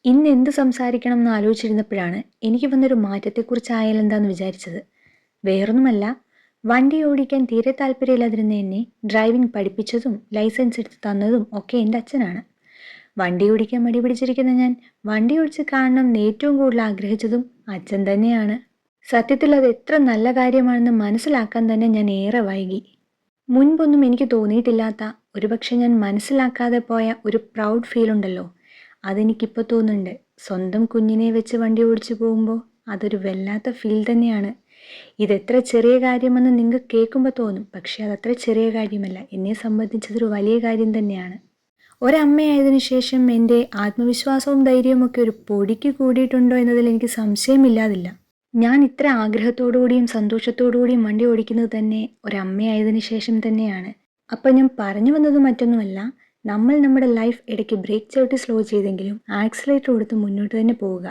ഇന്ന് എന്ത് സംസാരിക്കണം എന്ന് ആലോചിച്ചിരുന്നപ്പോഴാണ് എനിക്ക് വന്നൊരു മാറ്റത്തെക്കുറിച്ചായാലെന്താന്ന് വിചാരിച്ചത്. വേറൊന്നുമല്ല, വണ്ടി ഓടിക്കാൻ തീരെ താല്പര്യമില്ലാതിരുന്ന എന്നെ ഡ്രൈവിംഗ് പഠിപ്പിച്ചതും ലൈസൻസ് എടുത്ത് തന്നതും ഒക്കെ എൻ്റെ അച്ഛനാണ്. വണ്ടി ഓടിക്കാൻ മടി പിടിച്ചിരിക്കുന്ന ഞാൻ വണ്ടി ഓടിച്ച് കാണണം എന്ന് ഏറ്റവും കൂടുതൽ ആഗ്രഹിച്ചതും അച്ഛൻ തന്നെയാണ്. സത്യത്തിൽ അത് എത്ര നല്ല കാര്യമാണെന്ന് മനസ്സിലാക്കാൻ തന്നെ ഞാൻ ഏറെ വൈകി. മുൻപൊന്നും എനിക്ക് തോന്നിയിട്ടില്ലാത്ത, ഒരുപക്ഷെ ഞാൻ മനസ്സിലാക്കാതെ പോയ ഒരു പ്രൗഡ് ഫീൽ ഉണ്ടല്ലോ, അതെനിക്കിപ്പോൾ തോന്നുന്നുണ്ട്. സ്വന്തം കുഞ്ഞിനെ വെച്ച് വണ്ടി ഓടിച്ചു പോകുമ്പോൾ അതൊരു വല്ലാത്ത ഫീൽ തന്നെയാണ്. ഇതെത്ര ചെറിയ കാര്യമെന്ന് നിങ്ങൾക്ക് കേൾക്കുമ്പോൾ തോന്നും, പക്ഷേ അതത്ര ചെറിയ കാര്യമല്ല. എന്നെ സംബന്ധിച്ചതൊരു വലിയ കാര്യം തന്നെയാണ്. ഒരമ്മയായതിനു ശേഷം എൻ്റെ ആത്മവിശ്വാസവും ധൈര്യവും ഒക്കെ ഒരു പൊടിക്ക് കൂടിയിട്ടുണ്ടോ എന്നതിൽ എനിക്ക് സംശയമില്ലാതില്ല. ഞാൻ ഇത്ര ആഗ്രഹത്തോടുകൂടിയും സന്തോഷത്തോടുകൂടിയും വണ്ടി ഓടിക്കുന്നത് തന്നെ ഒരമ്മയായതിനു ശേഷം തന്നെയാണ്. അപ്പം ഞാൻ പറഞ്ഞു വന്നത് മറ്റൊന്നുമല്ല, നമ്മൾ നമ്മുടെ ലൈഫ് ഇടയ്ക്ക് ബ്രേക്ക് ചവിട്ടി സ്ലോ ചെയ്തെങ്കിലും ആക്സിലേറ്റർ കൊടുത്ത് മുന്നോട്ട് തന്നെ പോവുക.